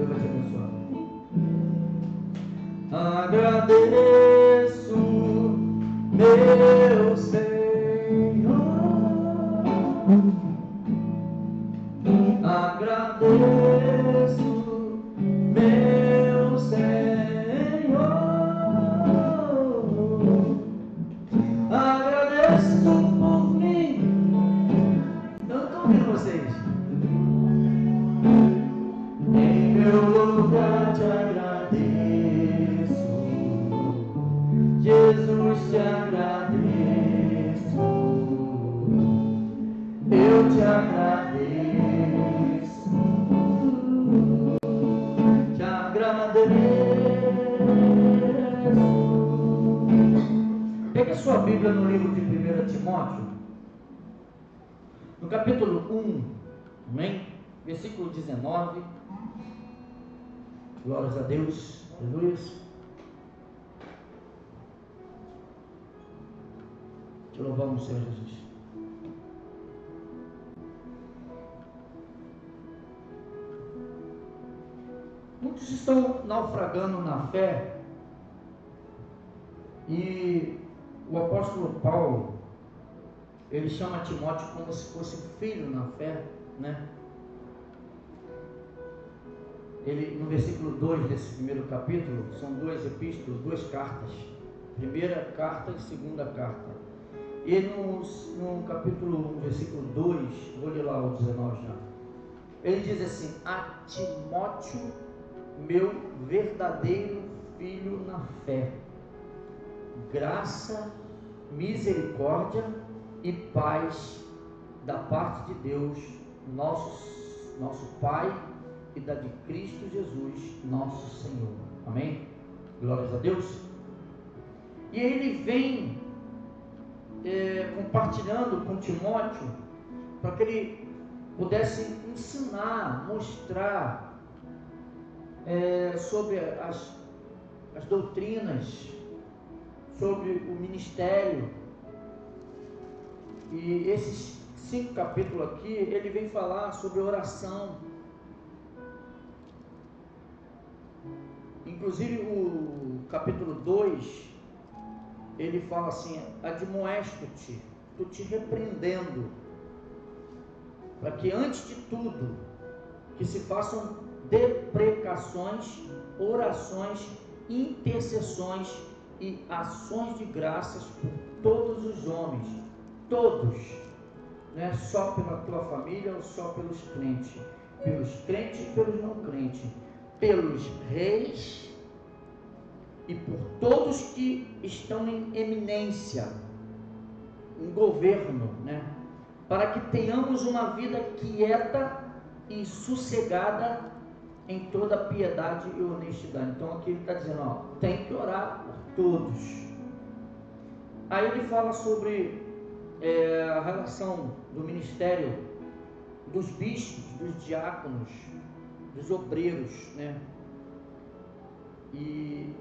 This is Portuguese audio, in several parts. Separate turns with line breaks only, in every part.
Deus vai te abençoar. Agradeço, meu Senhor, agradeço, meu Senhor, agradeço por mim. Eu não estou ouvindo vocês. Em meu lugar te agradeço, Jesus, te agradeço, eu te agradeço, te agradeço. Pegue sua Bíblia no livro de 1 Timóteo, no capítulo 1, amém? Versículo 19. Glórias a Deus. Aleluia. Te louvamos, Senhor Jesus. Muitos estão naufragando na fé, e o apóstolo Paulo, ele chama Timóteo como se fosse um filho na fé, né? Ele, no versículo 2 desse primeiro capítulo, são duas epístolas, duas cartas, primeira carta e segunda carta. E no capítulo 1, versículo 2, vou ler lá o 19 já, ele diz assim: a Timóteo, meu verdadeiro filho na fé, graça, misericórdia e paz da parte de Deus, nosso Pai, e da de Cristo Jesus, nosso Senhor. Amém? Glórias a Deus. E ele vem compartilhando com Timóteo, para que ele pudesse ensinar, mostrar sobre as doutrinas, sobre o ministério. E esses 5 capítulos aqui, ele vem falar sobre oração. Inclusive o capítulo 2, ele fala assim: admoesto-te, estou te repreendendo, para que antes de tudo, que se façam deprecações, orações, intercessões e ações de graças por todos os homens, todos, não é só pela tua família ou só pelos crentes e pelos não crentes, pelos reis e por todos que estão em eminência, em governo, né? Para que tenhamos uma vida quieta e sossegada em toda piedade e honestidade. Então aqui ele está dizendo, tem que orar por todos. Aí ele fala sobre a relação do ministério dos bispos, dos diáconos, dos obreiros, né? E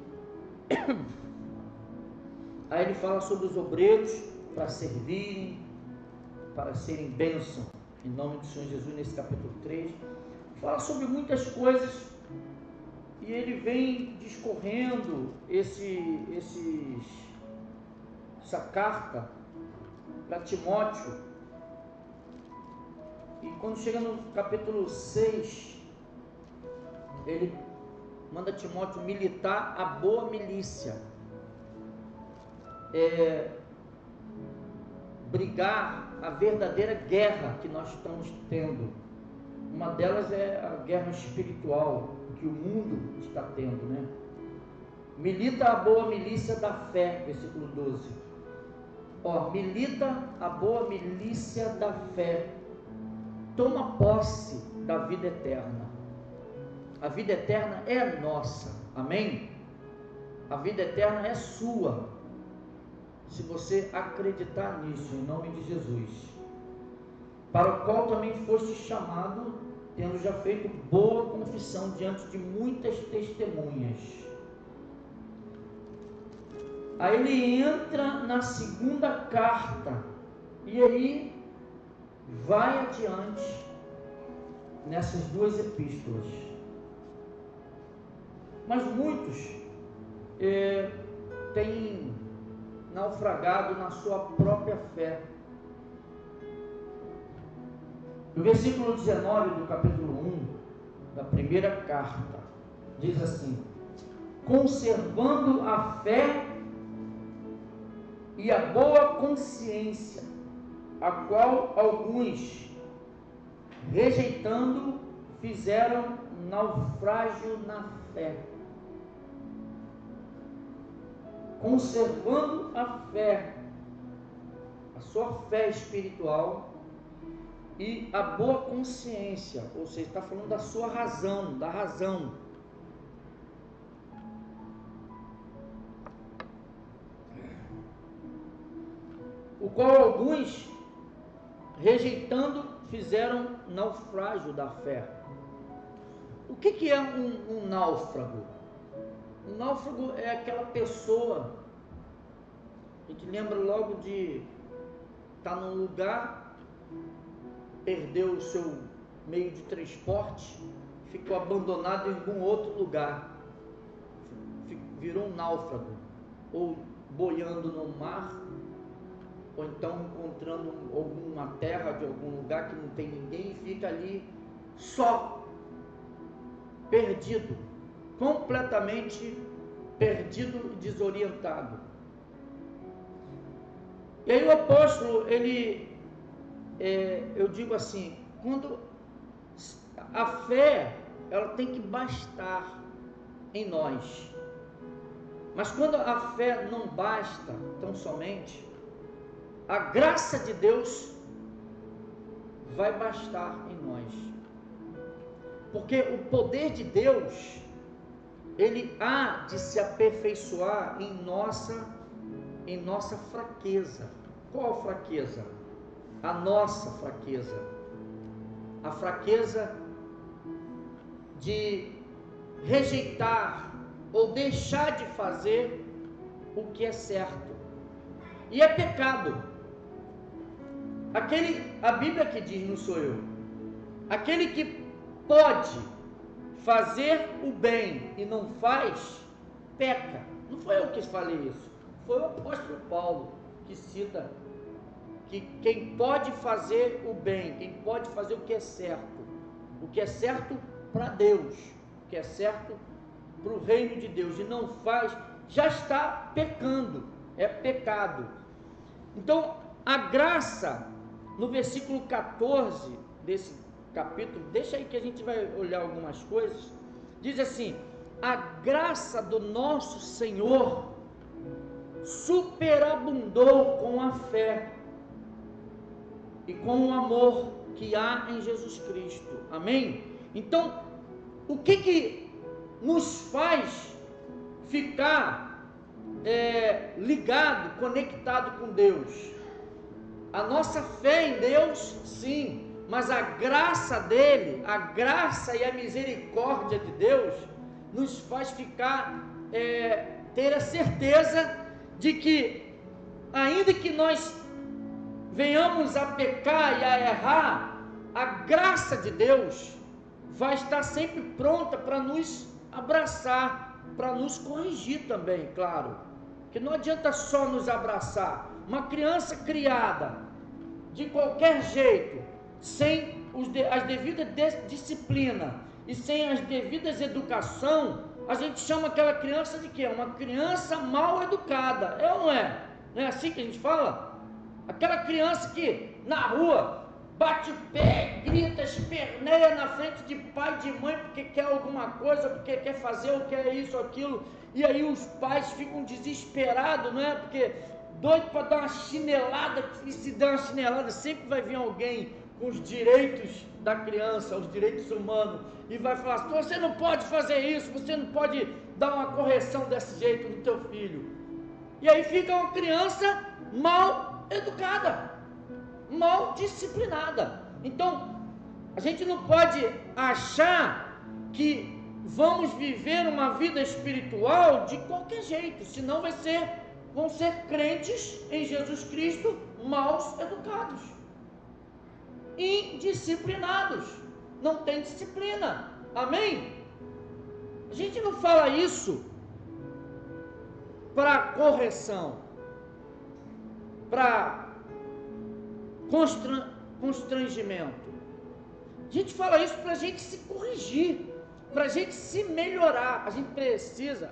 aí ele fala sobre os obreiros para servirem, para serem bênção, em nome do Senhor Jesus, nesse capítulo 3. Fala sobre muitas coisas, e ele vem discorrendo essa carta para Timóteo. E quando chega no capítulo 6, ele manda Timóteo militar a boa milícia, brigar a verdadeira guerra que nós estamos tendo. Uma delas é a guerra espiritual que o mundo está tendo, né? Milita a boa milícia da fé, versículo 12. Milita a boa milícia da fé, toma posse da vida eterna. A vida eterna é nossa, amém? A vida eterna é sua, se você acreditar nisso, em nome de Jesus, para o qual também foste chamado, tendo já feito boa confissão diante de muitas testemunhas. Aí ele entra na segunda carta, e aí vai adiante nessas duas epístolas. Mas muitos têm naufragado na sua própria fé. No versículo 19 do capítulo 1 da primeira carta, diz assim: conservando a fé e a boa consciência, a qual alguns, rejeitando, fizeram naufrágio na fé. Conservando a fé, a sua fé espiritual e a boa consciência, ou seja, está falando da sua razão, da razão. O qual alguns, rejeitando, fizeram naufrágio da fé. O que é um náufrago? Um náufrago é aquela pessoa, a gente lembra logo de estar num lugar, perdeu o seu meio de transporte, ficou abandonado em algum outro lugar, virou um náufrago, ou boiando no mar, ou então encontrando alguma terra de algum lugar que não tem ninguém e fica ali só, perdido, completamente perdido e desorientado. E aí o apóstolo, eu digo assim, quando a fé, ela tem que bastar em nós, mas quando a fé não basta tão somente, a graça de Deus vai bastar em nós, porque o poder de Deus, ele há de se aperfeiçoar em nossa fraqueza. Qual a fraqueza? A nossa fraqueza, a fraqueza de rejeitar ou deixar de fazer o que é certo, e é pecado. A Bíblia que diz, não sou eu, aquele que pode fazer o bem e não faz, peca. Não foi eu que falei isso, foi o apóstolo Paulo que cita que quem pode fazer o bem, quem pode fazer o que é certo para Deus, o que é certo para o reino de Deus, e não faz, já está pecando, é pecado. Então, a graça, no versículo 14 desse capítulo, deixa aí que a gente vai olhar algumas coisas, diz assim: a graça do nosso Senhor superabundou com a fé e com o amor que há em Jesus Cristo. Amém? Então, o que nos faz ficar ligado, conectado com Deus? A nossa fé em Deus, sim, mas a graça dele, a graça e a misericórdia de Deus nos faz ficar, ter a certeza de que, ainda que nós venhamos a pecar e a errar, a graça de Deus vai estar sempre pronta para nos abraçar, para nos corrigir também, claro, que não adianta só nos abraçar. Uma criança criada de qualquer jeito, sem as devidas disciplina e sem as devidas educação, a gente chama aquela criança de quê? Uma criança mal educada, é ou não é? Não é assim que a gente fala? Aquela criança que na rua bate o pé, grita, esperneia na frente de pai e de mãe porque quer alguma coisa, porque quer fazer ou quer isso ou aquilo, e aí os pais ficam desesperados, não é? Porque doido para dar uma chinelada, e se dá uma chinelada sempre vai vir alguém com os direitos da criança, os direitos humanos, e vai falar assim: você não pode fazer isso, você não pode dar uma correção desse jeito no teu filho. E aí fica uma criança mal educada, mal disciplinada. Então, a gente não pode achar que vamos viver uma vida espiritual de qualquer jeito, senão vão ser crentes em Jesus Cristo mal educados, indisciplinados, não tem disciplina. Amém? A gente não fala isso para correção, para constrangimento. A gente fala isso para a gente se corrigir, para a gente se melhorar. A gente precisa,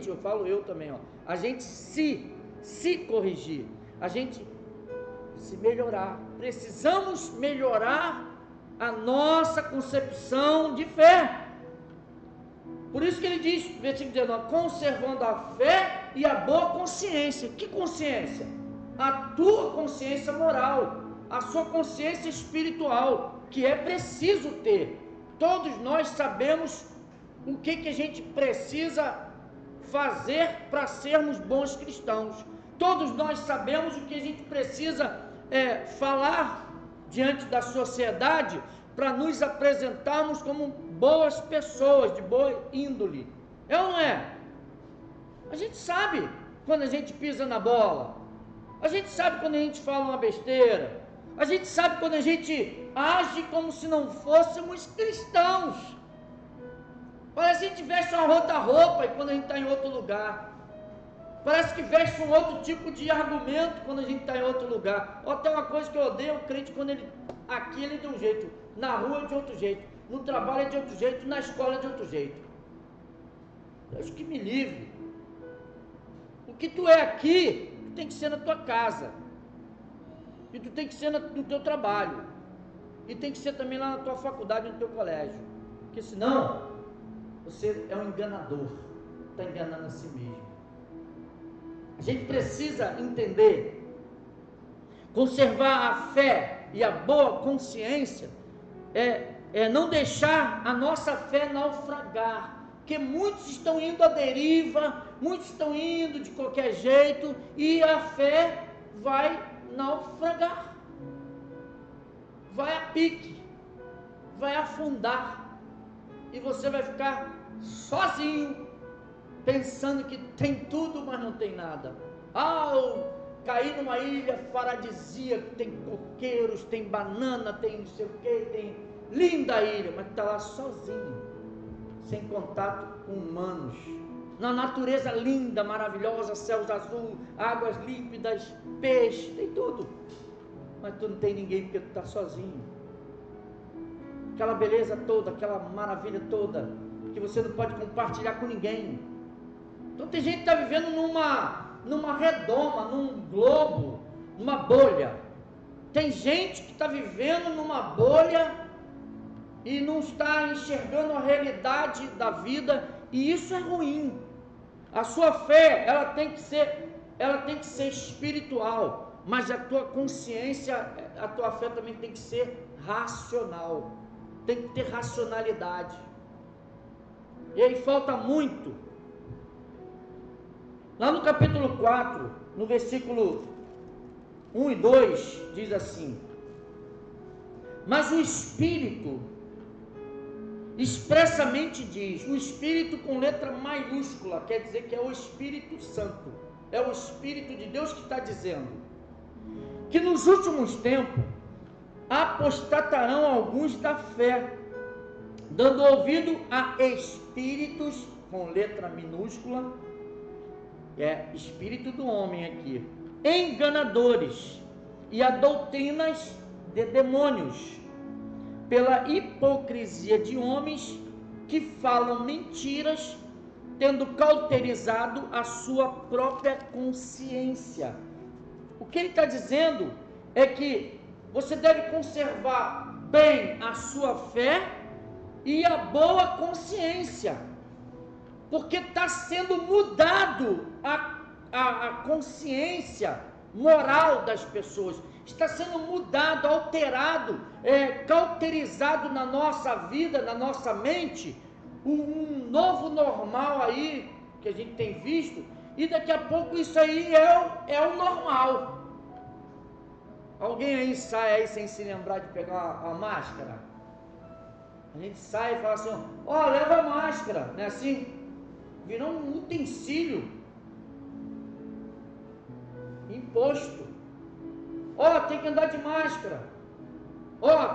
eu falo eu também, a gente se corrigir, a gente se melhorar. Precisamos melhorar a nossa concepção de fé. Por isso que ele diz, versículo 19, conservando a fé e a boa consciência. Que consciência? A tua consciência moral, a sua consciência espiritual, que é preciso ter. Todos nós sabemos o que a gente precisa fazer para sermos bons cristãos. Todos nós sabemos o que a gente precisa falar diante da sociedade para nos apresentarmos como boas pessoas, de boa índole. É ou não é? A gente sabe quando a gente pisa na bola. A gente sabe quando a gente fala uma besteira. A gente sabe quando a gente age como se não fôssemos cristãos. Parece que a gente veste uma outra roupa e quando a gente está em outro lugar. Parece que veste um outro tipo de argumento quando a gente está em outro lugar. Ou até uma coisa que eu odeio, o crente quando aqui ele é de um jeito, na rua é de outro jeito, no trabalho é de outro jeito, na escola é de outro jeito. Deus que me livre. O que tu é aqui, tu tem que ser na tua casa. E tu tem que ser no teu trabalho. E tem que ser também lá na tua faculdade, no teu colégio. Porque senão, você é um enganador. Está enganando a si mesmo. A gente precisa entender, conservar a fé e a boa consciência, não deixar a nossa fé naufragar, porque muitos estão indo à deriva, muitos estão indo de qualquer jeito, e a fé vai naufragar, vai a pique, vai afundar, e você vai ficar sozinho, pensando que tem tudo, mas não tem nada. Eu caí numa ilha paradisíaca, tem coqueiros, tem banana, tem não sei o que, tem linda ilha, mas está lá sozinho, sem contato com humanos, na natureza linda, maravilhosa, céus azul, águas límpidas, peixe, tem tudo, mas tu não tem ninguém porque tu está sozinho. Aquela beleza toda, aquela maravilha toda, que você não pode compartilhar com ninguém. Então tem gente que está vivendo numa redoma, num globo, numa bolha. Tem gente que está vivendo numa bolha e não está enxergando a realidade da vida, e isso é ruim. A sua fé, ela tem que ser espiritual, mas a tua consciência, a tua fé também tem que ser racional, tem que ter racionalidade. E aí falta muito. Lá no capítulo 4, no versículo 1 e 2, diz assim: mas o Espírito expressamente diz, o Espírito com letra maiúscula, quer dizer que é o Espírito Santo, é o Espírito de Deus que está dizendo, que nos últimos tempos apostatarão alguns da fé, dando ouvido a espíritos, com letra minúscula, espírito do homem aqui, enganadores, e a doutrinas de demônios, pela hipocrisia de homens que falam mentiras, tendo cauterizado a sua própria consciência. O que ele está dizendo é que você deve conservar bem a sua fé e a boa consciência, porque está sendo mudado a consciência moral das pessoas, está sendo mudado, alterado, cauterizado na nossa vida, na nossa mente, um novo normal aí, que a gente tem visto, e daqui a pouco isso aí é o normal. Alguém aí sai aí sem se lembrar de pegar uma máscara? A gente sai e fala assim, leva a máscara, não é assim? Virou um utensílio imposto. Tem que andar de máscara.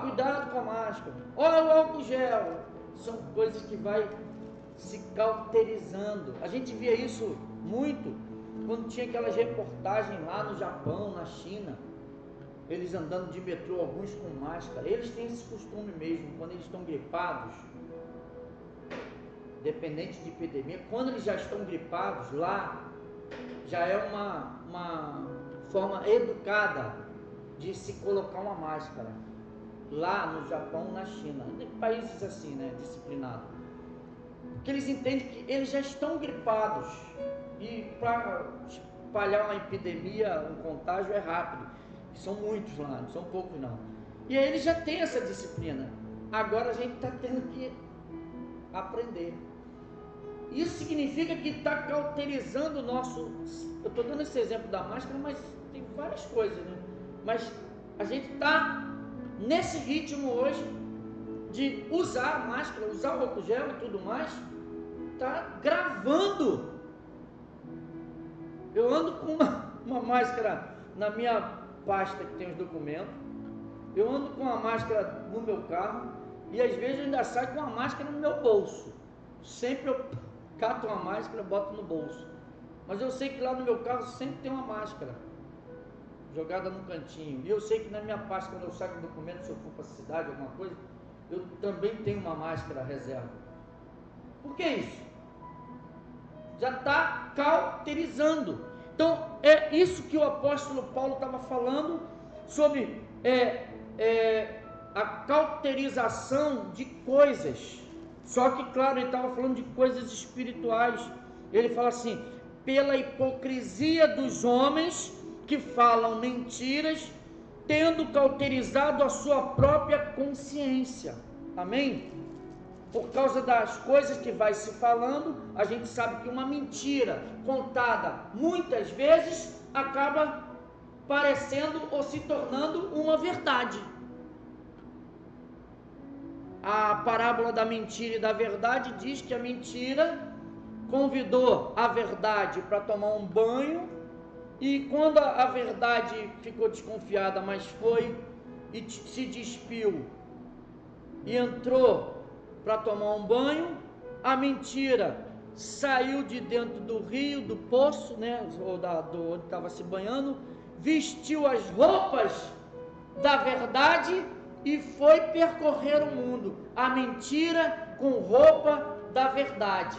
Cuidado com a máscara. O álcool gel. São coisas que vai se cauterizando. A gente via isso muito quando tinha aquelas reportagens lá no Japão, na China, eles andando de metrô, alguns com máscara. Eles têm esse costume mesmo, quando eles estão gripados, dependente de epidemia, quando eles já estão gripados, lá já é uma forma educada de se colocar uma máscara. Lá no Japão, na China, em países assim, né, disciplinados, porque eles entendem que eles já estão gripados e para espalhar uma epidemia, um contágio é rápido, são muitos lá, não são poucos não, e aí eles já têm essa disciplina. Agora a gente está tendo que aprender. Isso significa que está cauterizando o nosso... Eu estou dando esse exemplo da máscara, mas tem várias coisas, né? Mas a gente está nesse ritmo hoje de usar a máscara, usar o álcool gel e tudo mais, está gravando. Eu ando com uma máscara na minha pasta que tem os documentos, eu ando com a máscara no meu carro e às vezes eu ainda saio com a máscara no meu bolso. Sempre eu cato uma máscara e boto no bolso, mas eu sei que lá no meu carro sempre tem uma máscara jogada no cantinho, e eu sei que na minha pasta, quando eu saio com documento, se eu for para a cidade, alguma coisa, eu também tenho uma máscara reserva. Por que isso? Já está cauterizando. Então é isso que o apóstolo Paulo estava falando sobre a cauterização de coisas. Só que, claro, ele estava falando de coisas espirituais. Ele fala assim: pela hipocrisia dos homens que falam mentiras, tendo cauterizado a sua própria consciência. Amém? Por causa das coisas que vai se falando, a gente sabe que uma mentira contada muitas vezes acaba parecendo ou se tornando uma verdade. A parábola da mentira e da verdade diz que a mentira convidou a verdade para tomar um banho, e quando a verdade ficou desconfiada, mas foi e se despiu e entrou para tomar um banho, a mentira saiu de dentro do rio, do poço, né, ou onde estava se banhando, vestiu as roupas da verdade e foi percorrer o mundo. A mentira com roupa da verdade.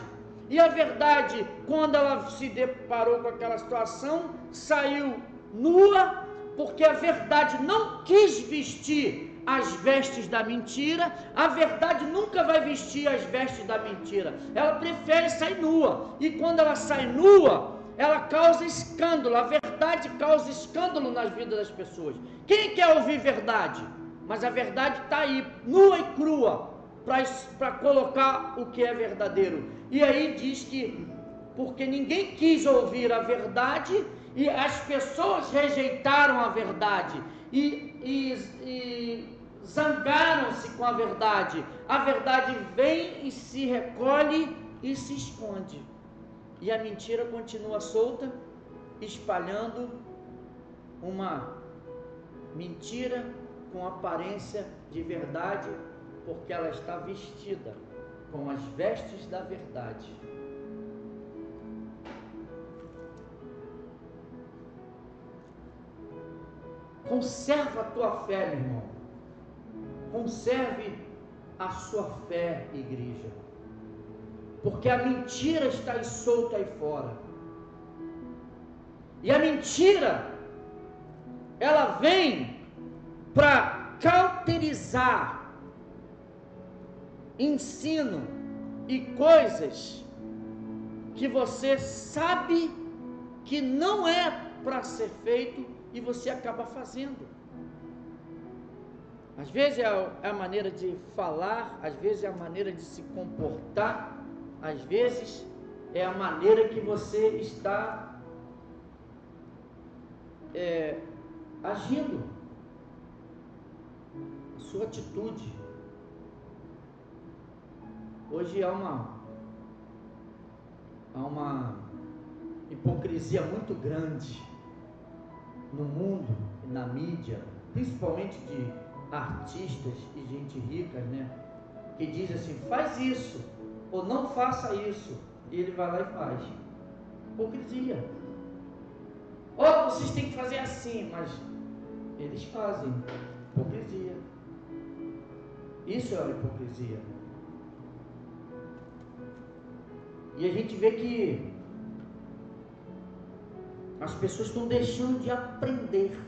E a verdade, quando ela se deparou com aquela situação, saiu nua, porque a verdade não quis vestir as vestes da mentira. A verdade nunca vai vestir as vestes da mentira, ela prefere sair nua, e quando ela sai nua, ela causa escândalo. A verdade causa escândalo nas vidas das pessoas. Quem quer ouvir verdade? Mas a verdade está aí, nua e crua, para colocar o que é verdadeiro. E aí diz que, porque ninguém quis ouvir a verdade, e as pessoas rejeitaram a verdade, e zangaram-se com a verdade vem e se recolhe e se esconde, e a mentira continua solta, espalhando uma mentira com aparência de verdade, porque ela está vestida com as vestes da verdade. Conserva a tua fé, meu irmão. Conserve a sua fé, igreja, porque a mentira está aí solta aí fora, e a mentira, ela vem para cauterizar ensino e coisas que você sabe que não é para ser feito, e você acaba fazendo. Às vezes é a maneira de falar, às vezes é a maneira de se comportar, às vezes é a maneira que você está agindo, a sua atitude. Hoje há uma hipocrisia muito grande no mundo e na mídia, principalmente de artistas e gente rica, né? Que diz assim: faz isso, ou não faça isso, e ele vai lá e faz. Hipocrisia. Ou vocês têm que fazer assim, mas eles fazem. Hipocrisia. Isso é uma hipocrisia. E a gente vê que as pessoas estão deixando de aprender,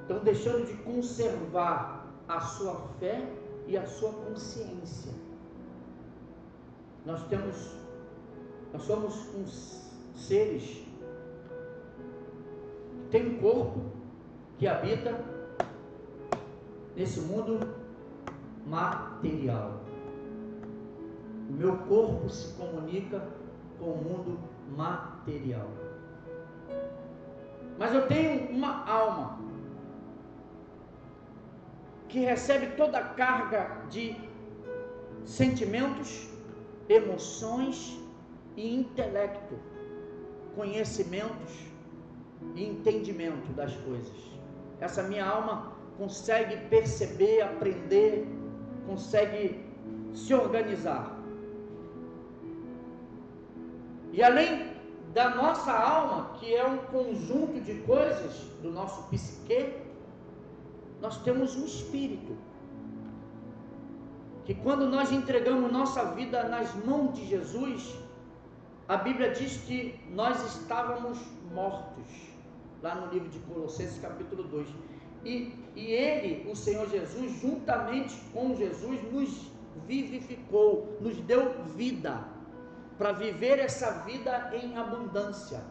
estão deixando de conservar a sua fé e a sua consciência. Nós somos uns seres que têm um corpo que habita nesse mundo material. O meu corpo se comunica com o mundo material. Mas eu tenho uma alma que recebe toda a carga de sentimentos, emoções e intelecto, conhecimentos e entendimento das coisas. Essa minha alma consegue perceber, aprender, consegue se organizar. E além da nossa alma, que é um conjunto de coisas do nosso psique, nós temos um espírito, que quando nós entregamos nossa vida nas mãos de Jesus, a Bíblia diz que nós estávamos mortos, lá no livro de Colossenses capítulo 2, e Ele, o Senhor Jesus, juntamente com Jesus, nos vivificou, nos deu vida, para viver essa vida em abundância.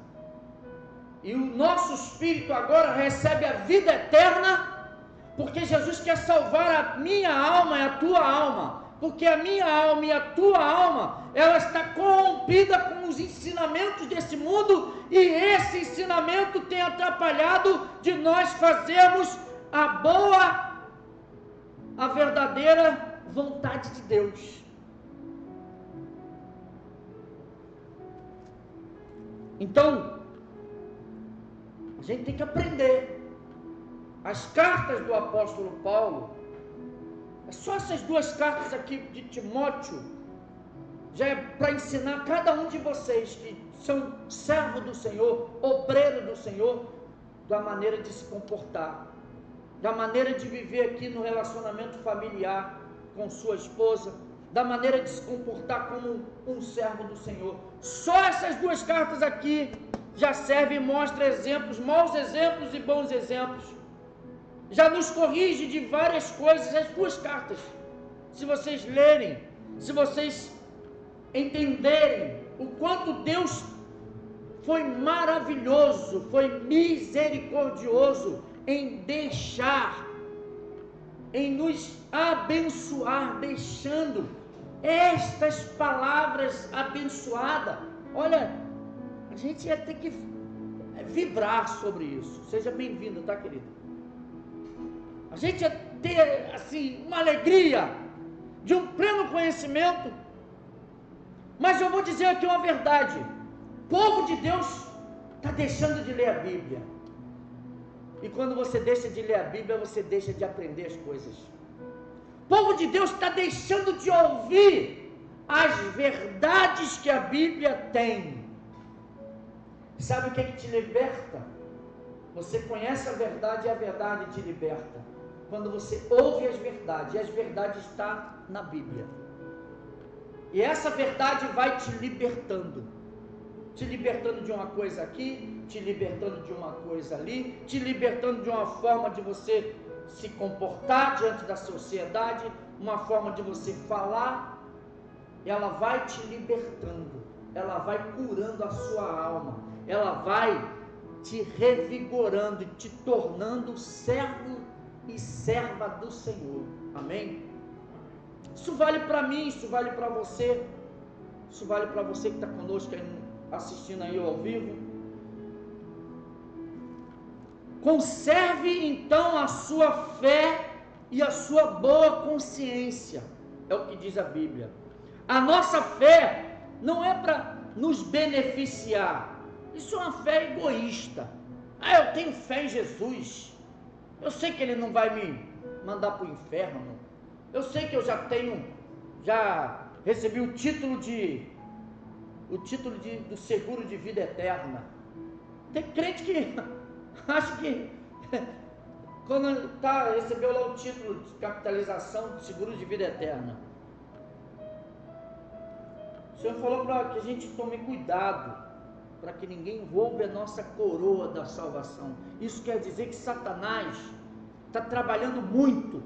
E o nosso espírito agora recebe a vida eterna, porque Jesus quer salvar a minha alma e a tua alma, porque a minha alma e a tua alma, ela está corrompida com os ensinamentos desse mundo, e esse ensinamento tem atrapalhado de nós fazermos a boa, a verdadeira vontade de Deus. Então, a gente tem que aprender. As cartas do apóstolo Paulo, só essas duas cartas aqui de Timóteo, já é para ensinar cada um de vocês que são servo do Senhor, obreiro do Senhor, da maneira de se comportar, da maneira de viver aqui no relacionamento familiar com sua esposa, da maneira de se comportar como um servo do Senhor. Só essas duas cartas aqui já servem e mostram exemplos, maus exemplos e bons exemplos. Já nos corrige de várias coisas, as duas cartas. Se vocês lerem, se vocês entenderem o quanto Deus foi maravilhoso, foi misericordioso em deixar, em nos abençoar, deixando estas palavras abençoadas. Olha, a gente ia ter que vibrar sobre isso. Seja bem-vindo, tá, querido? A gente ia ter, assim, uma alegria de um pleno conhecimento. Mas eu vou dizer aqui uma verdade: o povo de Deus está deixando de ler a Bíblia. E quando você deixa de ler a Bíblia, você deixa de aprender as coisas. O povo de Deus está deixando de ouvir as verdades que a Bíblia tem. Sabe o que te liberta? Você conhece a verdade e a verdade te liberta. Quando você ouve as verdades, e as verdades estão na Bíblia. E essa verdade vai te libertando de uma coisa aqui, te libertando de uma coisa ali, te libertando de uma forma de você se comportar diante da sociedade, uma forma de você falar. Ela vai te libertando, ela vai curando a sua alma, ela vai te revigorando e te tornando servo e serva do Senhor. Amém? Isso vale para mim, isso vale para você, isso vale para você que está conosco aí, assistindo aí ao vivo. Conserve então a sua fé e a sua boa consciência, é o que diz a Bíblia. A nossa fé não é para nos beneficiar, isso é uma fé egoísta. Eu tenho fé em Jesus, eu sei que Ele não vai me mandar para o inferno, eu sei que eu já tenho já recebi o título do seguro de vida eterna. Tem crente que acha que quando recebeu lá o título de capitalização de seguro de vida eterna. O Senhor falou para que a gente tome cuidado, para que ninguém roube a nossa coroa da salvação. Isso quer dizer que Satanás está trabalhando muito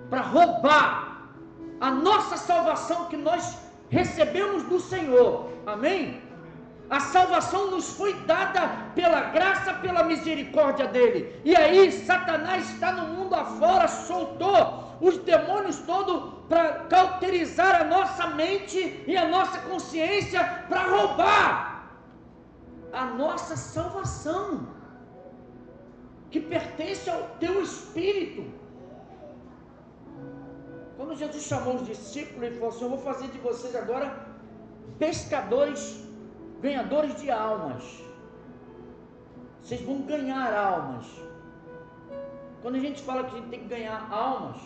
para roubar a nossa salvação que nós recebemos do Senhor. Amém? A salvação nos foi dada pela graça, pela misericórdia dele. E aí Satanás está no mundo afora, soltou os demônios todos para cauterizar a nossa mente e a nossa consciência, para roubar a nossa salvação, que pertence ao teu espírito. Quando Jesus chamou os discípulos, ele falou assim: eu vou fazer de vocês agora pescadores, ganhadores de almas. Vocês vão ganhar almas. Quando a gente fala que a gente tem que ganhar almas,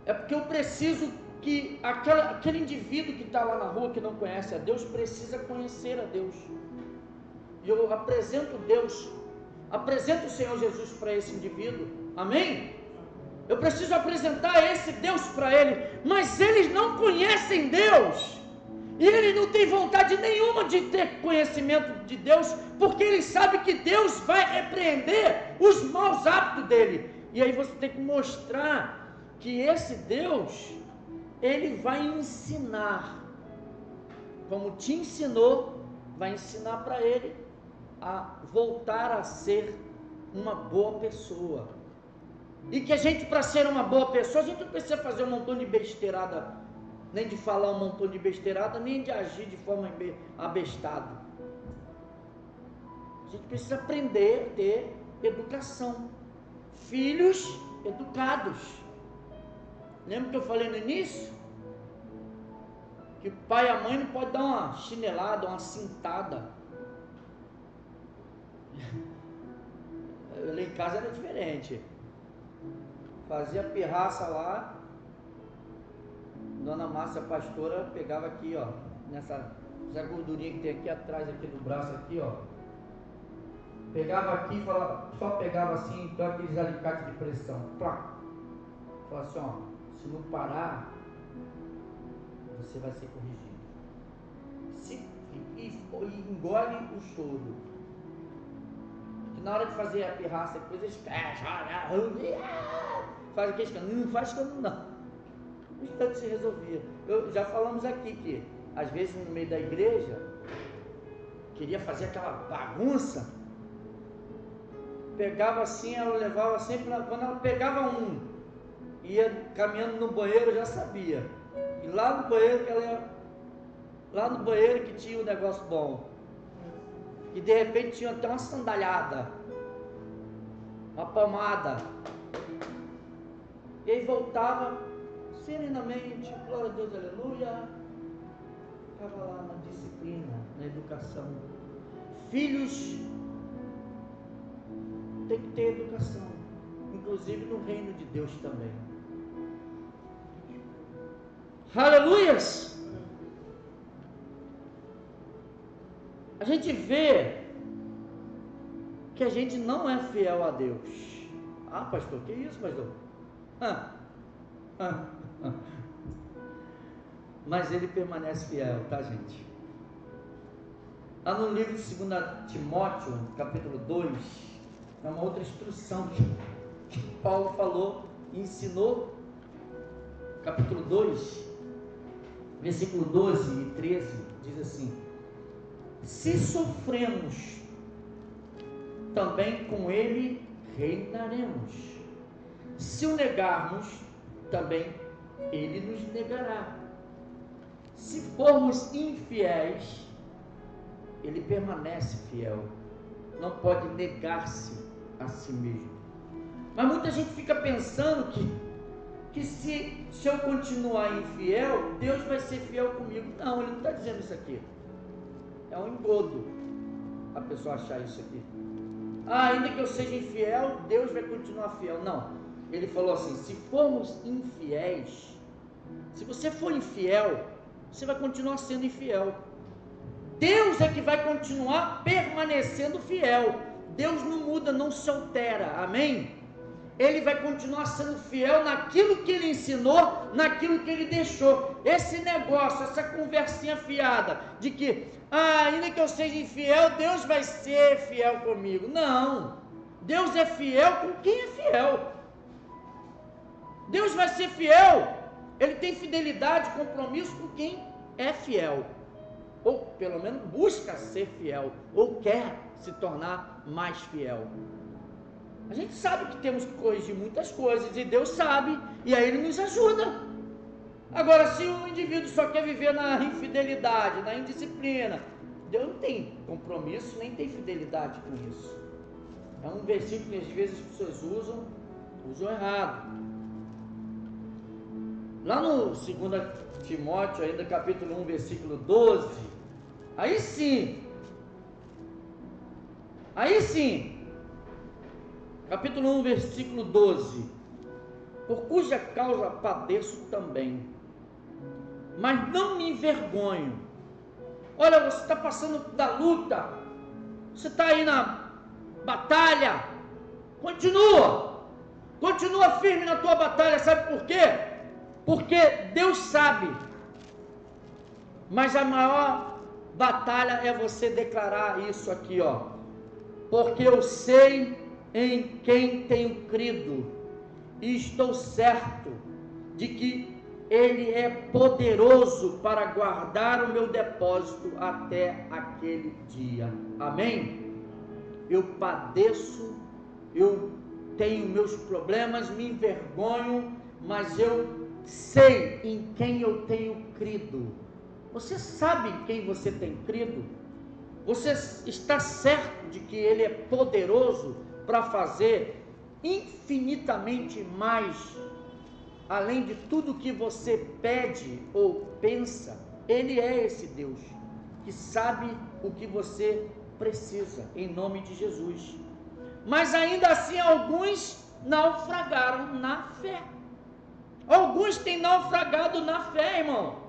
é porque eu preciso que aquele indivíduo que está lá na rua, que não conhece a Deus, precisa conhecer a Deus. E eu apresento Deus, apresento o Senhor Jesus para esse indivíduo. Amém? Eu preciso apresentar esse Deus para ele, mas eles não conhecem Deus. E ele não tem vontade nenhuma de ter conhecimento de Deus, porque ele sabe que Deus vai repreender os maus hábitos dele. E aí você tem que mostrar que esse Deus, ele vai ensinar, como te ensinou, vai ensinar para ele a voltar a ser uma boa pessoa. E que a gente, para ser uma boa pessoa, a gente não precisa fazer um montão de besteirada, nem de falar um montão de besteirada, nem de agir de forma abestada. A gente precisa aprender a ter educação. Filhos educados. Lembra que eu falei no início? Que o pai e a mãe não podem dar uma chinelada, uma cintada. Lá em casa era diferente. Fazia pirraça lá, Dona Márcia, pastora, pegava aqui, ó, essa gordurinha que tem aqui atrás, aqui do braço, aqui, ó. Pegava aqui, só pegava assim, então aqueles alicates de pressão. Plá. Falava assim, ó, se não parar, você vai ser corrigido. E engole o choro. Que na hora de fazer a pirraça, depois eles faz aquele escândalo. Não faz escândalo não. O instante se resolvia. Já falamos aqui que às vezes no meio da igreja queria fazer aquela bagunça, pegava assim, ela levava sempre, quando ela pegava ia caminhando no banheiro, já sabia. E lá no banheiro que tinha um negócio bom. E de repente tinha até uma sandalhada, uma palmada. E aí voltava serenamente, glória a Deus, aleluia. Ficava lá na disciplina, na educação. Filhos tem que ter educação, inclusive no reino de Deus também. Aleluias! A gente vê que a gente não é fiel a Deus. Ah, pastor, que isso, pastor? Mas ele permanece fiel, tá, gente? Lá no livro de 2 Timóteo, capítulo 2, é uma outra instrução que Paulo falou e ensinou. Capítulo 2, versículo 12 e 13, diz assim: se sofremos, também com ele reinaremos. Se o negarmos, também ele nos negará. Se formos infiéis, ele permanece fiel. Não pode negar-se a si mesmo. Mas muita gente fica pensando que se eu continuar infiel, Deus vai ser fiel comigo. Não, ele não está dizendo isso aqui. É um engodo a pessoa achar isso aqui. Ainda que eu seja infiel, Deus vai continuar fiel. Não, ele falou assim: se formos infiéis, Se você for infiel, você vai continuar sendo infiel. Deus é que vai continuar permanecendo fiel. Deus não muda, não se altera, amém? Ele vai continuar sendo fiel naquilo que ele ensinou, naquilo que ele deixou. Esse negócio, essa conversinha fiada, de que, ainda que eu seja infiel, Deus vai ser fiel comigo. Não, Deus é fiel com quem é fiel. Deus vai ser fiel, ele tem fidelidade, compromisso com quem é fiel. Ou pelo menos busca ser fiel, ou quer se tornar mais fiel. A gente sabe que temos que corrigir muitas coisas, e Deus sabe, e aí Ele nos ajuda. Agora, se um indivíduo só quer viver na infidelidade, na indisciplina, Deus não tem compromisso, nem tem fidelidade com isso. É um versículo que às vezes as pessoas usam errado. Lá no 2 Timóteo, ainda capítulo 1, versículo 12, aí sim, capítulo 1, versículo 12, por cuja causa padeço também, mas não me envergonho. Olha, você está passando da luta, você está aí na batalha, continua firme na tua batalha, sabe por quê? Porque Deus sabe, mas a maior batalha é você declarar isso aqui, ó, porque eu sei em quem tenho crido, e estou certo de que Ele é poderoso para guardar o meu depósito até aquele dia. Amém? Eu padeço, eu tenho meus problemas, me envergonho, mas eu sei em quem eu tenho crido. Você sabe em quem você tem crido? Você está certo de que Ele é poderoso para fazer infinitamente mais, além de tudo que você pede ou pensa? Ele é esse Deus que sabe o que você precisa, em nome de Jesus. Mas ainda assim alguns naufragaram na fé. Alguns têm naufragado na fé, irmão.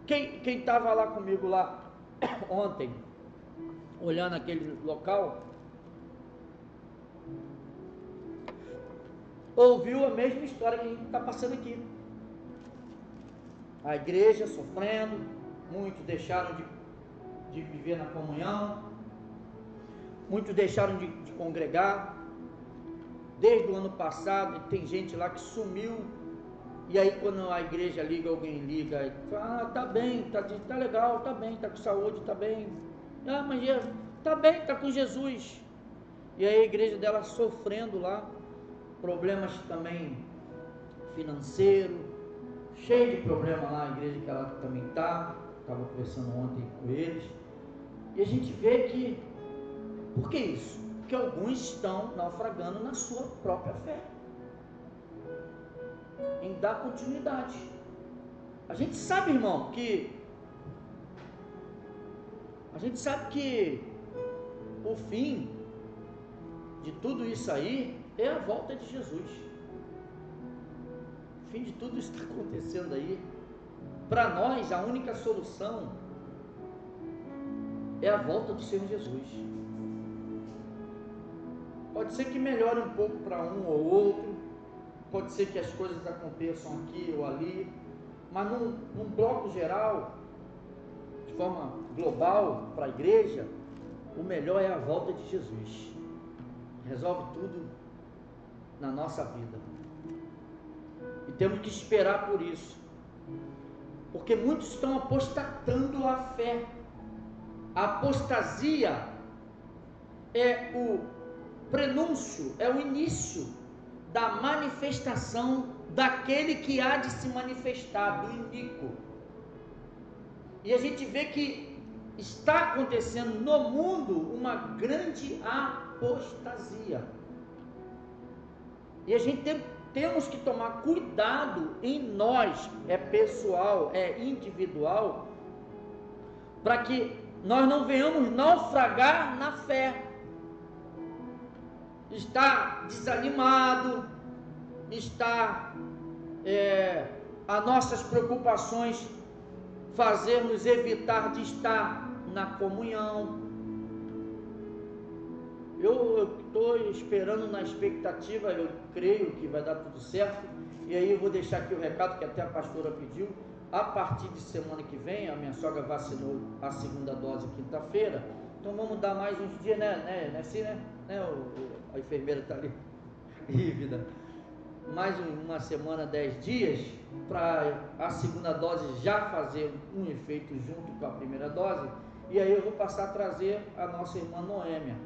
Quem estava lá comigo lá ontem, olhando aquele local, ouviu a mesma história que a gente está passando aqui. A igreja sofrendo, muitos deixaram de viver na comunhão, muitos deixaram de congregar, desde o ano passado, tem gente lá que sumiu, e aí quando a igreja liga, alguém liga, fala, tá bem, tá legal, tá bem, tá com saúde, tá bem, mas tá bem, tá com Jesus, e aí a igreja dela sofrendo lá, problemas também financeiros, cheio de problema lá, a igreja que ela também estava conversando ontem com eles, e a gente vê que, por que isso? Porque alguns estão naufragando na sua própria fé, em dar continuidade. A gente sabe, irmão, que o fim de tudo isso aí é a volta de Jesus. O fim de tudo isso está acontecendo aí. Para nós, a única solução é a volta do Senhor Jesus. Pode ser que melhore um pouco para um ou outro, pode ser que as coisas aconteçam aqui ou ali, mas num bloco geral, de forma global, para a igreja, o melhor é a volta de Jesus. Resolve tudo na nossa vida. E temos que esperar por isso, porque muitos estão apostatando a fé. A apostasia é o prenúncio, é o início da manifestação daquele que há de se manifestar, do iníquo. E a gente vê que está acontecendo no mundo uma grande apostasia. E a gente temos que tomar cuidado em nós, é pessoal, é individual, para que nós não venhamos naufragar na fé. está desanimado, está as nossas preocupações fazermos evitar de estar na comunhão. Eu estou esperando na expectativa, eu creio que vai dar tudo certo, e aí eu vou deixar aqui o recado que até a pastora pediu. A partir de semana que vem, a minha sogra vacinou a segunda dose quinta-feira, então vamos dar mais uns dias, né assim, né? A enfermeira está ali, rívida. Mais uma semana, 10 dias, para a segunda dose já fazer um efeito junto com a primeira dose, e aí eu vou passar a trazer a nossa irmã Noêmia.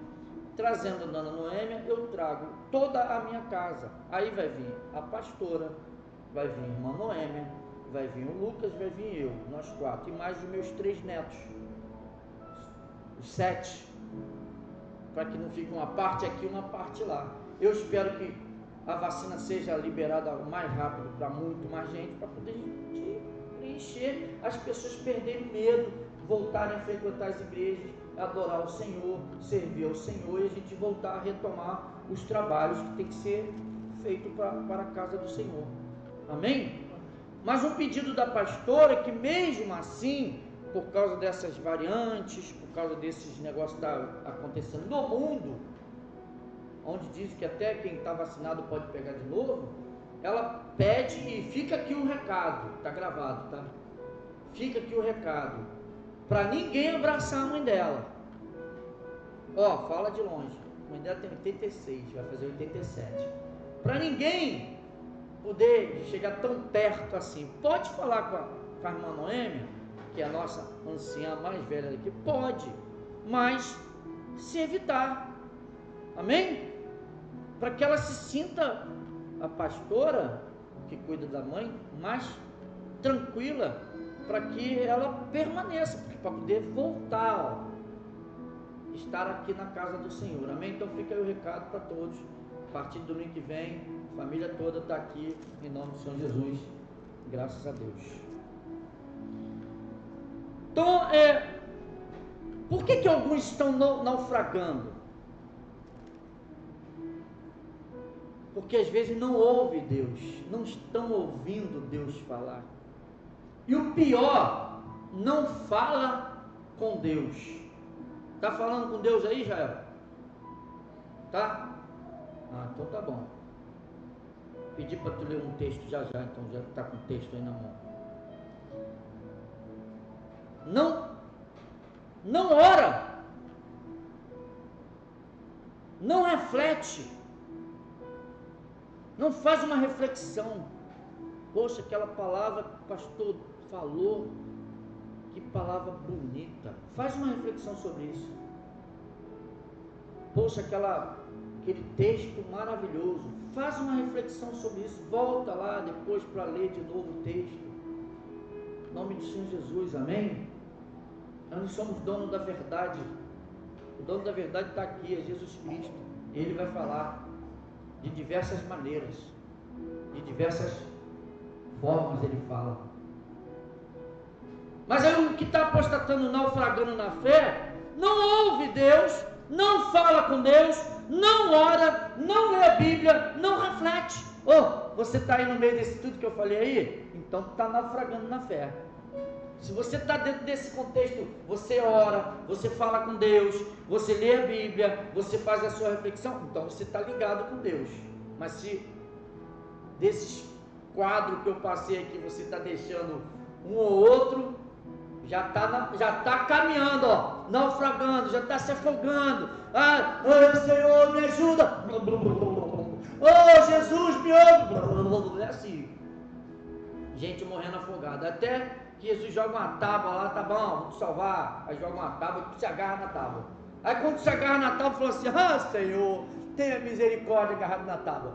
Trazendo a dona Noêmia, eu trago toda a minha casa. Aí vai vir a pastora, vai vir a irmã Noêmia, vai vir o Lucas, vai vir eu, nós 4, e mais os meus 3 netos, os 7, para que não fique uma parte aqui, uma parte lá. Eu espero que a vacina seja liberada o mais rápido para muito mais gente, para poder preencher, as pessoas perderem medo, voltarem a frequentar as igrejas, adorar o Senhor, servir ao Senhor, e a gente voltar a retomar os trabalhos que tem que ser feito para a casa do Senhor. Amém? Mas um pedido da pastora é que mesmo assim, por causa dessas variantes, por causa desses negócios que estão acontecendo no mundo, onde diz que até quem está vacinado pode pegar de novo, ela pede, e fica aqui um recado, está gravado, tá? Fica aqui o recado, para ninguém abraçar a mãe dela. Fala de longe, a mãe dela tem 86, vai fazer 87. Para ninguém poder chegar tão perto assim. Pode falar com a irmã Noêmia, que é a nossa anciã mais velha daqui, pode, mas se evitar. Amém? Para que ela se sinta, a pastora que cuida da mãe, mais tranquila, para que ela permaneça, para poder voltar, estar aqui na casa do Senhor. Amém? Então fica aí o recado para todos. A partir do domingo que vem, a família toda está aqui, em nome do Senhor Jesus, graças a Deus. Então, por que alguns estão naufragando? Porque às vezes não ouvem Deus, não estão ouvindo Deus falar. E o pior, não fala com Deus. Está falando com Deus aí, Jael? Tá? Então tá bom. Pedi para tu ler um texto já, então já está com o texto aí na mão. Não ora, não reflete, não faz uma reflexão. Poxa, aquela palavra que o pastor falou, que palavra bonita. Faz uma reflexão sobre isso. Poxa, aquele texto maravilhoso. Faz uma reflexão sobre isso. Volta lá depois para ler de novo o texto. Em nome de Senhor Jesus, amém? Nós somos dono da verdade. O dono da verdade está aqui, é Jesus Cristo. Ele vai falar de diversas maneiras, de diversas formas ele fala. Mas aí o que está apostatando, naufragando na fé, não ouve Deus, não fala com Deus, não ora, não lê a Bíblia, não reflete. Você está aí no meio desse tudo que eu falei aí? Então está naufragando na fé. Se você está dentro desse contexto, você ora, você fala com Deus, você lê a Bíblia, você faz a sua reflexão, então você está ligado com Deus. Mas se desses quadros que eu passei aqui, você está deixando um ou outro, já está caminhando, naufragando, já está se afogando. Senhor, me ajuda. Jesus, me ouve. É assim, gente morrendo afogada. Até que Jesus joga uma tábua lá, tá bom, vou te salvar. Aí joga uma tábua e tu se agarra na tábua. Aí quando tu se agarra na tábua, fala assim: Senhor, tenha misericórdia, agarrado na tábua.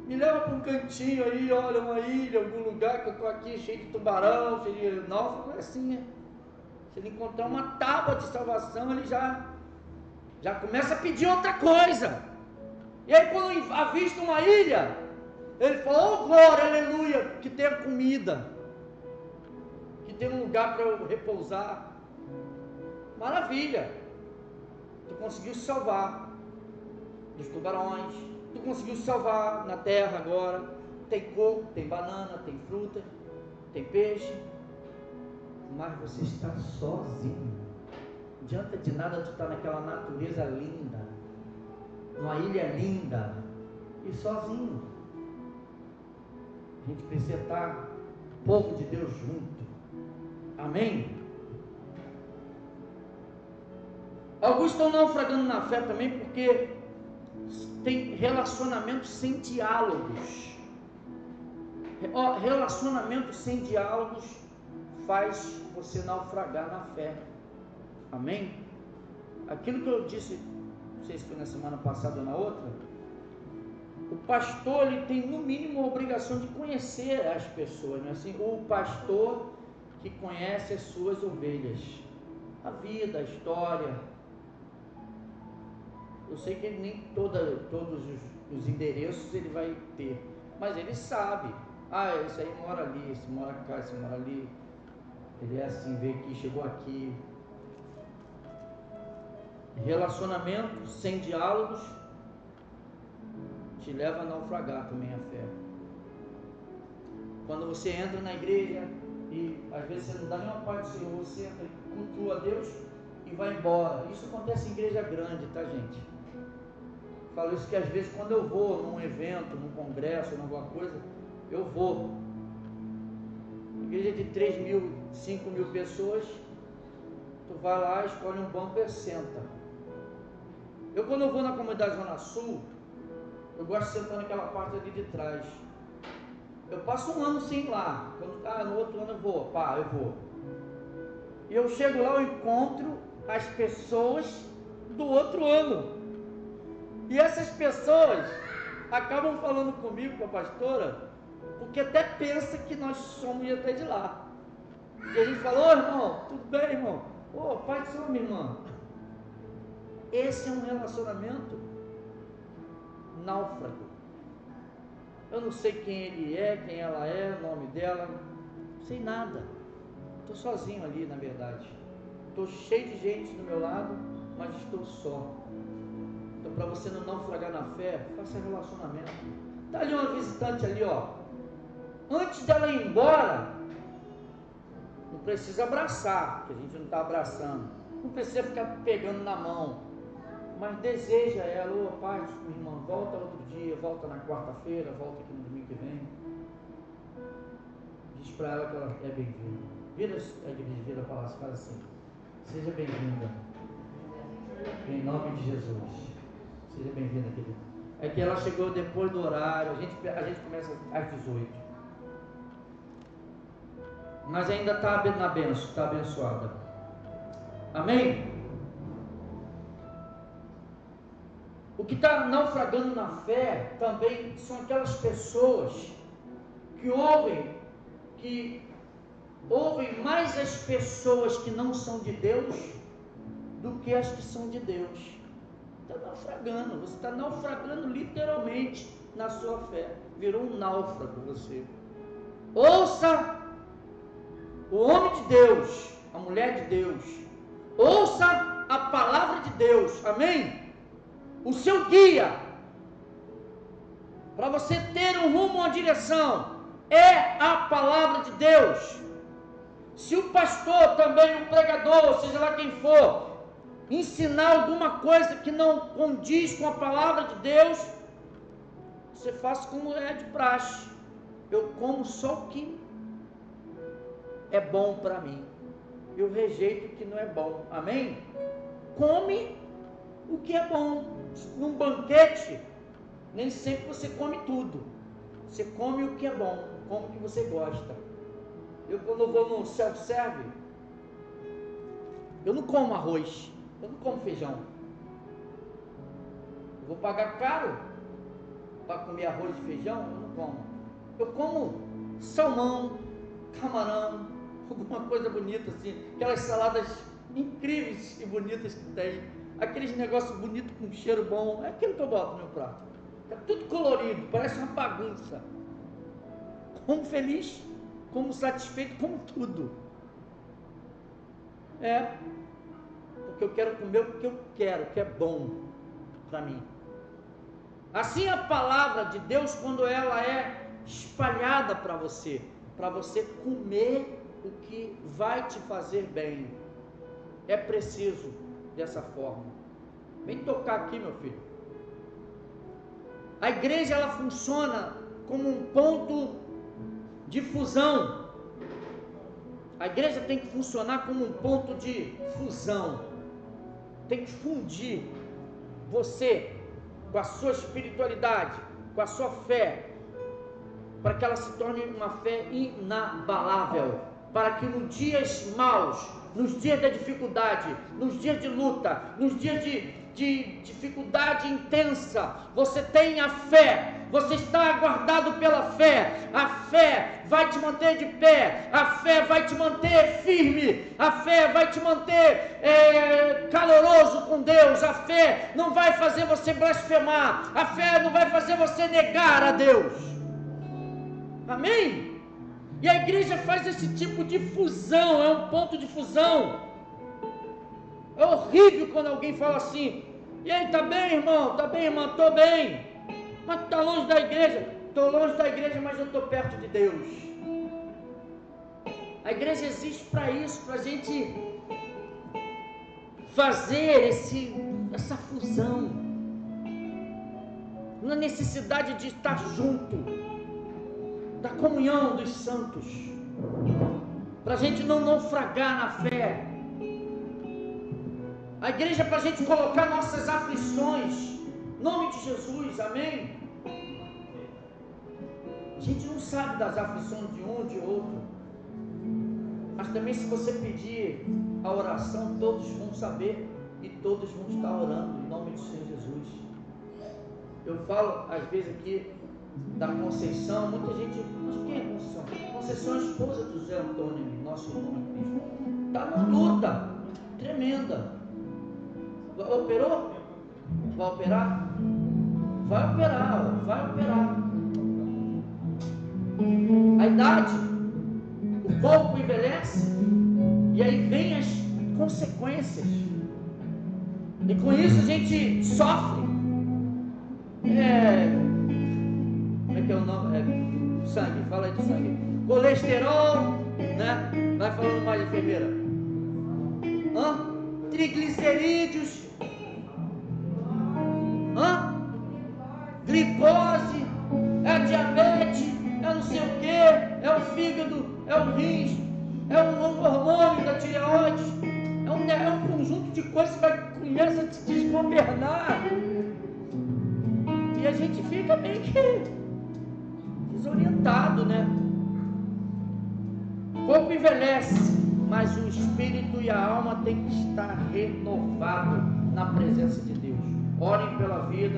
Me leva para um cantinho aí, olha, uma ilha, algum lugar que eu estou aqui cheio de tubarão, cheio de náufrago. É assim, né? Se ele encontrar uma tábua de salvação, ele já começa a pedir outra coisa. E aí quando avista uma ilha, ele fala: glória, aleluia, que tenha comida, que tenha um lugar para eu repousar. Maravilha, tu conseguiu se salvar. dos tubarões, tu conseguiu se salvar na terra agora, tem coco, tem banana, tem fruta, tem peixe, mas você está sozinho. Não adianta de nada tu estar naquela natureza linda, numa ilha linda, e sozinho. A gente precisa estar, povo de Deus, junto. Amém? Alguns estão naufragando na fé também porque tem relacionamentos sem diálogos. Relacionamentos sem diálogos faz você naufragar na fé. Amém? Aquilo que eu disse, não sei se foi na semana passada ou na outra, o pastor, ele tem no mínimo a obrigação de conhecer as pessoas, não é assim? O pastor que conhece as suas ovelhas, a vida, a história. Eu sei que nem todos os endereços ele vai ter, mas ele sabe. Esse aí mora ali, esse mora cá, esse mora ali. Ele é assim, veio aqui, chegou aqui. Relacionamento sem diálogos te leva a naufragar também a fé. Quando você entra na igreja e às vezes você não dá nenhuma parte do Senhor, você entra e cultua a Deus e vai embora. Isso acontece em igreja grande, tá, gente? Falo isso que às vezes quando eu vou num evento, num congresso, em alguma coisa, eu vou. Igreja de 3.000, 5.000 pessoas, tu vai lá, escolhe um banco e senta. Quando eu vou na comunidade Zona Sul, eu gosto de sentar naquela parte ali de trás. Eu passo um ano sem ir lá. No outro ano eu vou. E eu chego lá, eu encontro as pessoas do outro ano. E essas pessoas acabam falando comigo, com a pastora, porque até pensa que nós somos até de lá. E a gente fala: ô irmão, tudo bem, irmão? Ô, pai do Senhor, minha irmã. Esse é um relacionamento náufrago. Eu não sei quem ele é, quem ela é, o nome dela, não sei nada. Estou sozinho ali, na verdade. Estou cheio de gente do meu lado, mas estou só. Então, para você não naufragar na fé, faça relacionamento. Está ali uma visitante ali, ó. Antes dela ir embora, não precisa abraçar, que a gente não está abraçando. Não precisa ficar pegando na mão. Mas deseja ela: ô pai, minha irmã, volta outro dia, volta na quarta-feira, volta aqui no domingo que vem. Diz para ela que ela é bem-vinda. Vira a igreja, vira para lá, faz assim: seja bem-vinda, em nome de Jesus. Seja bem-vinda, querida. É que ela chegou depois do horário, a gente começa às 18. Mas ainda está na bênção, está abençoada. Amém? O que está naufragando na fé também são aquelas pessoas que ouvem mais as pessoas que não são de Deus do que as que são de Deus. Está naufragando, você está naufragando literalmente na sua fé. Virou um náufrago você. Ouça o homem de Deus, a mulher de Deus. Ouça a palavra de Deus, amém? O seu guia, para você ter um rumo, uma direção, é a palavra de Deus. Se o pastor também, o pregador, seja lá quem for, ensinar alguma coisa que não condiz com a palavra de Deus, você faz como é de praxe: eu como só o que é bom para mim, eu rejeito o que não é bom, amém? Come o que é bom. Num banquete, nem sempre você come tudo. Você come o que é bom, come o que você gosta. Quando eu vou no self-serve, eu não como arroz, eu não como feijão. Eu vou pagar caro para comer arroz e feijão, eu não como. Eu como salmão, camarão, alguma coisa bonita assim, aquelas saladas incríveis e bonitas que tem. Aqueles negócios bonitos com cheiro bom, é aquilo que eu boto no meu prato. É tudo colorido, parece uma bagunça. Como feliz, como satisfeito, como tudo. Porque eu quero comer o que eu quero, que é bom para mim. Assim a palavra de Deus, quando ela é espalhada para você comer o que vai te fazer bem, é preciso dessa forma. Vem tocar aqui, meu filho. A igreja, ela funciona como um ponto de fusão. A igreja tem que funcionar como um ponto de fusão. Tem que fundir você com a sua espiritualidade, com a sua fé, para que ela se torne uma fé inabalável, para que nos dias maus, nos dias da dificuldade, nos dias de luta, nos dias de dificuldade intensa, você tenha fé, você está guardado pela fé, a fé vai te manter de pé, a fé vai te manter firme, a fé vai te manter caloroso com Deus, a fé não vai fazer você blasfemar, a fé não vai fazer você negar a Deus, amém? E a igreja faz esse tipo de fusão, é um ponto de fusão. É horrível quando alguém fala assim: e aí, tá bem, irmão? Tá bem, irmão? Tô bem. Mas tá longe da igreja? Tô longe da igreja, mas eu tô perto de Deus. A igreja existe para isso, para a gente fazer essa fusão, na necessidade de estar junto, da comunhão dos santos, para a gente não naufragar na fé. A igreja é para a gente colocar nossas aflições, em nome de Jesus, amém? A gente não sabe das aflições de um, de outro, mas também, se você pedir a oração, todos vão saber e todos vão estar orando, em nome do Senhor Jesus. Eu falo às vezes aqui da Conceição, muita gente, mas quem é Conceição? Conceição é a esposa do Zé Antônio, nosso irmão em Cristo. Está numa luta tremenda. Operou? Vai operar? Vai operar, vai operar. A idade, o corpo envelhece, e aí vem as consequências, e com isso a gente sofre. Como é que é o nome? Sangue, fala aí de sangue. Colesterol, né? Vai falando mais, enfermeira. Triglicerídeos, glicose, é diabetes, é não sei o que, é o fígado, é o rins, é um hormônio da tireoide, é um conjunto de coisas que começa a se desgovernar, e a gente fica meio que desorientado, né? O corpo envelhece, mas o espírito e a alma tem que estar renovado na presença de Deus. Orem pela vida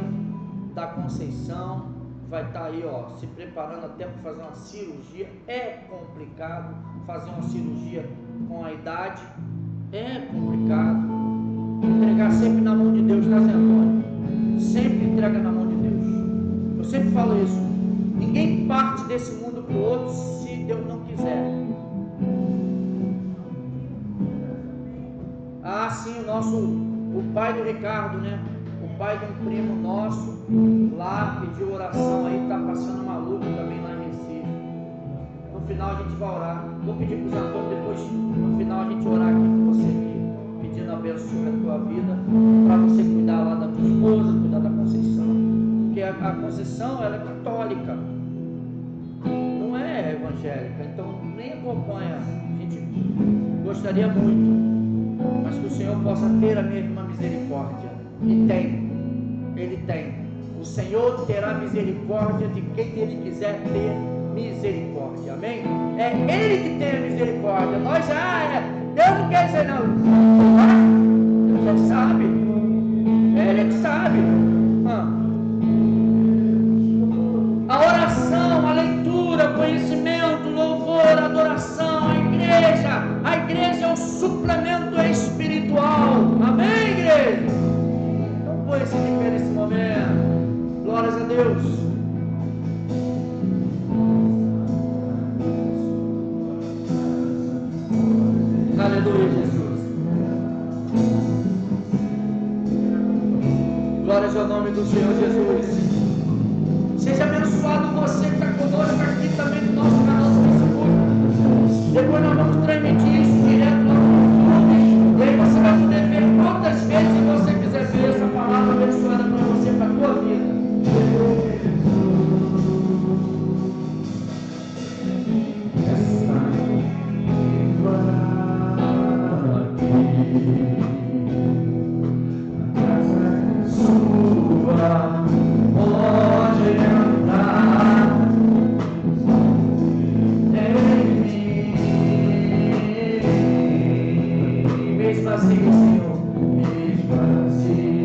da Conceição, vai estar aí, se preparando até para fazer uma cirurgia. É complicado fazer uma cirurgia com a idade, é complicado. Entregar sempre na mão de Deus, né, Zé Antônio? Sempre entrega na mão de Deus. Eu sempre falo isso. Ninguém parte desse mundo para o outro se Deus não quiser. Sim, o pai do Ricardo, né? O pai de um primo nosso lá pediu oração aí, tá passando maluco também lá em Recife. No final a gente vai orar. Vou pedir para os atores depois, no final a gente orar aqui com você aqui, pedindo a bênção sobre a tua vida, para você cuidar lá da tua esposa, cuidar da Conceição, porque a Conceição, ela é católica, não é evangélica, então nem acompanha. A gente gostaria muito, mas que o Senhor possa ter a mesma misericórdia. E tem, Ele tem. O Senhor terá misericórdia de quem Ele quiser ter misericórdia, amém? É Ele que tem a misericórdia. Nós Deus não quer dizer não. Deus já sabe. Ele que sabe. A oração, a leitura, o conhecimento, o louvor, a adoração, a igreja é um suplemento espiritual, amém, igreja? Então põe-se de pé nesse momento, glórias a Deus. Aleluia, Jesus. Glórias ao nome do Senhor Jesus. abençoado você que está conosco aqui também no nosso canal do Facebook. Depois nós vamos transmitir isso direto lá no YouTube. E aí você vai poder ver quantas vezes você quiser ver essa palavra abençoada para você, para a tua vida. Pode andar em mim, mesmo assim, Senhor, mesmo assim.